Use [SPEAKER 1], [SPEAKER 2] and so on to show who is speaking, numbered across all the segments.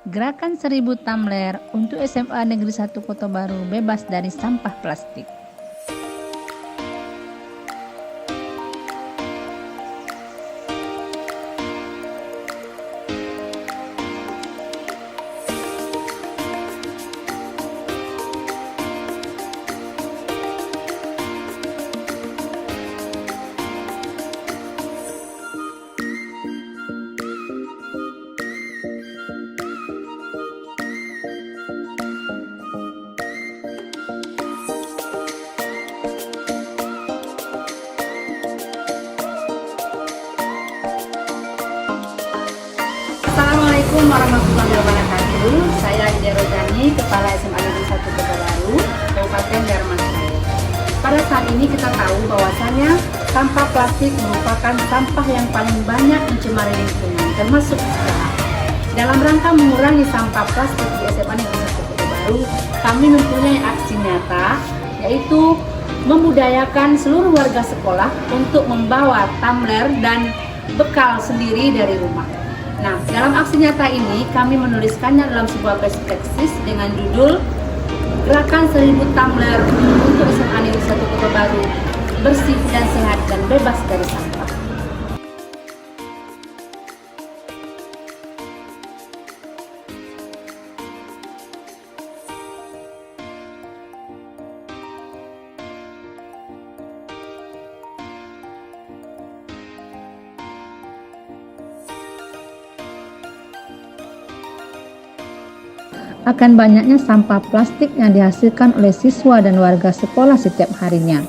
[SPEAKER 1] Gerakan 1000 tumbler untuk SMA Negeri 1 Kota Baru bebas dari sampah plastik.
[SPEAKER 2] Assalamualaikum warahmatullahi wabarakatuh. Saya Ida Rojani, Kepala SMA Negeri 1 Kota Baru, Kabupaten Darmasraya. Pada saat ini kita tahu bahwasanya sampah plastik merupakan sampah yang paling banyak mencemari lingkungan, termasuk sekolah. Dalam rangka mengurangi sampah plastik di SMA Negeri 1 Kota Baru, kami mempunyai aksi nyata, yaitu membudayakan seluruh warga sekolah untuk membawa tumbler dan bekal sendiri dari rumah. Nah, dalam aksi nyata ini kami menuliskannya dalam sebuah perspektif dengan judul Gerakan 1000 tumbler untuk SMA Negeri 1 Kota Baru, bersih dan sehat dan bebas dari sampah.
[SPEAKER 1] Akan banyaknya sampah plastik yang dihasilkan oleh siswa dan warga sekolah setiap harinya.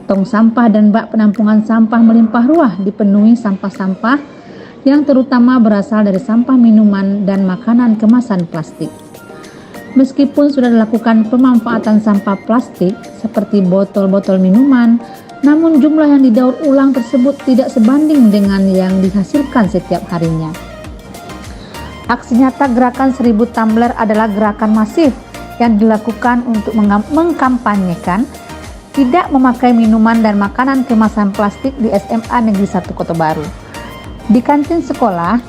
[SPEAKER 1] Tong sampah dan bak penampungan sampah melimpah ruah dipenuhi sampah-sampah yang terutama berasal dari sampah minuman dan makanan kemasan plastik. Meskipun sudah dilakukan pemanfaatan sampah plastik seperti botol-botol minuman, namun jumlah yang didaur ulang tersebut tidak sebanding dengan yang dihasilkan setiap harinya. Aksi nyata Gerakan 1000 tumbler adalah gerakan masif yang dilakukan untuk mengkampanyekan tidak memakai minuman dan makanan kemasan plastik di SMA Negeri 1 Kota Baru. Di kantin sekolah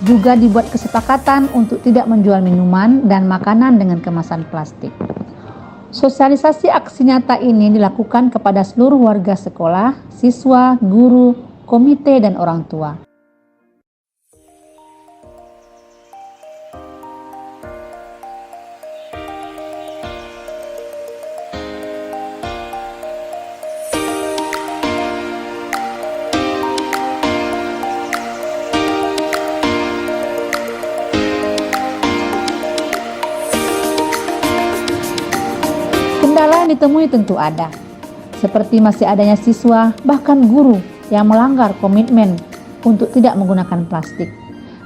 [SPEAKER 1] juga dibuat kesepakatan untuk tidak menjual minuman dan makanan dengan kemasan plastik. Sosialisasi aksi nyata ini dilakukan kepada seluruh warga sekolah, siswa, guru, komite, dan orang tua. Kendala yang ditemui tentu ada, seperti masih adanya siswa bahkan guru yang melanggar komitmen untuk tidak menggunakan plastik.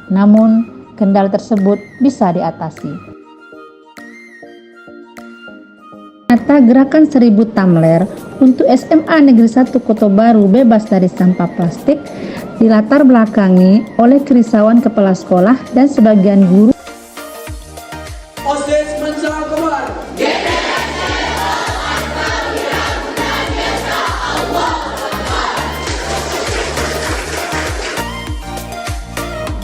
[SPEAKER 1] Namun, kendala tersebut bisa diatasi. Nyata Gerakan 1000 tumbler untuk SMA Negeri 1 Kota Baru bebas dari sampah plastik dilatar belakangi oleh kerisauan kepala sekolah dan sebagian guru.
[SPEAKER 3] OSIS menjagokan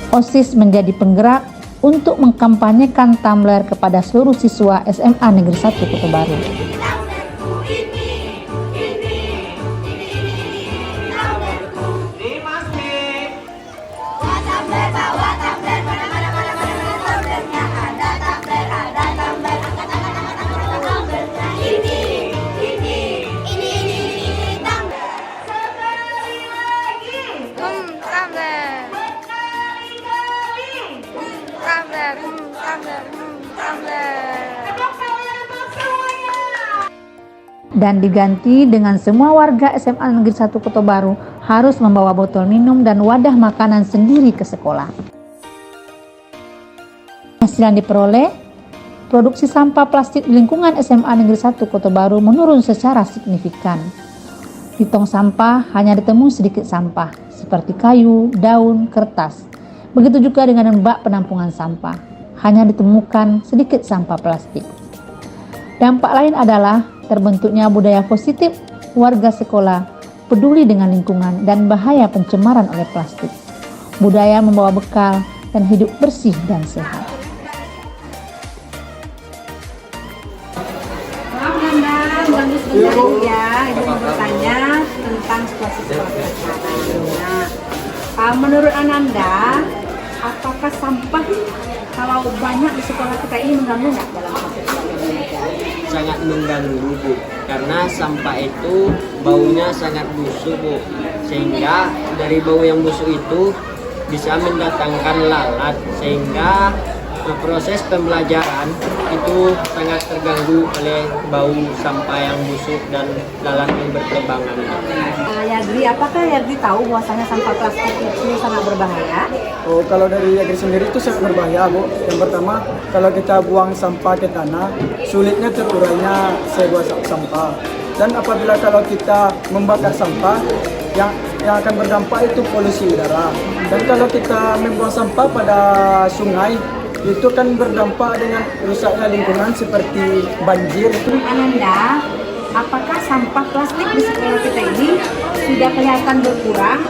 [SPEAKER 1] OSIS menjadi penggerak untuk mengkampanyekan tumbler kepada seluruh siswa SMA Negeri 1 Kota Baru. Dan diganti dengan semua warga SMA Negeri 1 Kota Baru harus membawa botol minum dan wadah makanan sendiri ke sekolah. Hasil yang diperoleh, produksi sampah plastik di lingkungan SMA Negeri 1 Kota Baru menurun secara signifikan. Di tong sampah hanya ditemui sedikit sampah, seperti kayu, daun, kertas. Begitu juga dengan bak penampungan sampah, hanya ditemukan sedikit sampah plastik. Dampak lain adalah terbentuknya budaya positif warga sekolah peduli dengan lingkungan dan bahaya pencemaran oleh plastik. Budaya membawa bekal dan hidup bersih dan sehat.
[SPEAKER 2] Maaf Nanda, ganggu sebentar Ibu ya. Ibu mau bertanya tentang situasi sekolah kita. Nah, menurut Ananda, apakah sampah kalau banyak di sekolah kita ini mengganggu nggak dalam proses belajar?
[SPEAKER 3] Sangat mengganggu Bu, karena sampah itu baunya sangat busuk Bu, sehingga dari bau yang busuk itu bisa mendatangkan lalat, sehingga proses pembelajaran itu sangat terganggu oleh bau sampah yang busuk dan lalat yang berterbangan.
[SPEAKER 2] Yagri, apakah Yagri tahu bahwasanya sampah plastik itu sangat berbahaya?
[SPEAKER 4] Oh, kalau dari Yagri sendiri itu sangat berbahaya, Bu. Yang pertama, kalau kita buang sampah ke tanah, sulitnya terurainya sebuah sampah. Dan apabila kalau kita membakar sampah, yang akan berdampak itu polusi udara. Dan kalau kita membuang sampah pada sungai, itu kan berdampak dengan rusaknya lingkungan seperti banjir.
[SPEAKER 2] Ananda, apakah sampah plastik di sekolah kita ini sudah kelihatan berkurang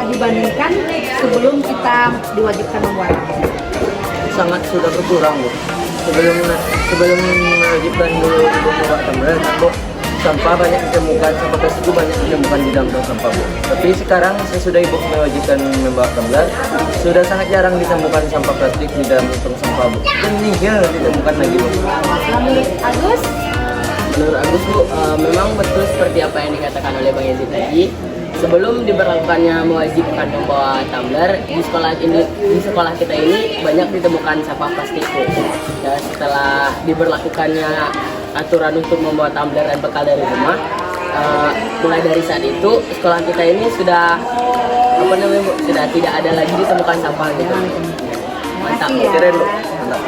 [SPEAKER 2] dibandingkan sebelum kita diwajibkan membuat tumbler?
[SPEAKER 3] Sangat sudah berkurang Bu. Sebelum mewajibkan dulu membuat tumbler, Bu, sampah banyak ditemukan, sampah plastik itu banyak ditemukan di dalam tong sampah Bu. Tapi sekarang sesudah Ibu mewajibkan membawa tumbler, sudah sangat jarang ditemukan sampah plastik di dalam tong sampah Bu. Dan nihil ditemukan lagi Bu.
[SPEAKER 2] Menurut Agus,
[SPEAKER 3] Menurut Agus Bu, memang betul seperti apa yang dikatakan oleh Bang Yazid tadi. Sebelum diberlakukannya mewajibkan membawa tumbler di sekolah kita ini banyak ditemukan sampah plastik Bu. Dan setelah diberlakukannya aturan untuk membawa tumbler dan bekal dari rumah, mulai dari saat itu sekolah kita ini sudah sudah tidak ada lagi ditemukan sampah gitu. Mantap,
[SPEAKER 2] Makasih ya.
[SPEAKER 3] keren Bu. Mantap.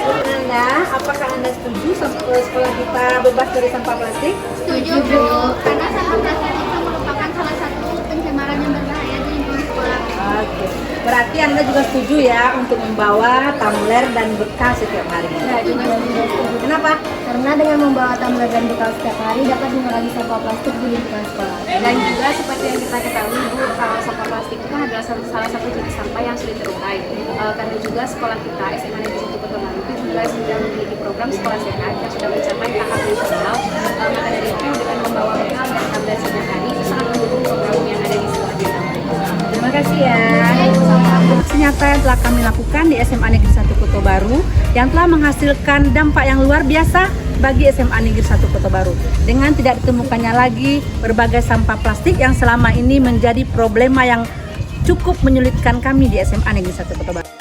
[SPEAKER 2] Anda, apakah Anda setuju sekolah kita bebas dari sampah plastik?
[SPEAKER 5] Setuju Bu, karena sampah plastik itu merupakan salah satu pencemaran yang berbahaya di lingkungan sekolah.
[SPEAKER 2] Oke, berarti Anda juga setuju ya untuk membawa tumbler dan bekal setiap hari?
[SPEAKER 5] Ya, juga setuju.
[SPEAKER 2] Kenapa?
[SPEAKER 5] Karena dengan membawa tumbler dan bekal setiap hari dapat mengurangi sampah plastik di lingkungan sekolah.
[SPEAKER 6] Dan juga seperti yang kita ketahui Bu, sampah plastik itu kan adalah salah satu jenis sampah yang sulit terurai. Karena juga sekolah kita SMA Negeri 1 Kota Baru itu juga sudah memiliki program sekolah sehat yang sudah mencapai tahap nasional. Maka dari itu dengan membawa bekal dan tumbler setiap hari itu sangat mendukung program yang ada di sekolah kita.
[SPEAKER 2] Terima kasih ya. Nyata yang telah kami lakukan di SMA Negeri 1 Kota Baru yang telah menghasilkan dampak yang luar biasa bagi SMA Negeri 1 Kota Baru dengan tidak ditemukannya lagi berbagai sampah plastik yang selama ini menjadi problema yang cukup menyulitkan kami di SMA Negeri 1 Kota Baru.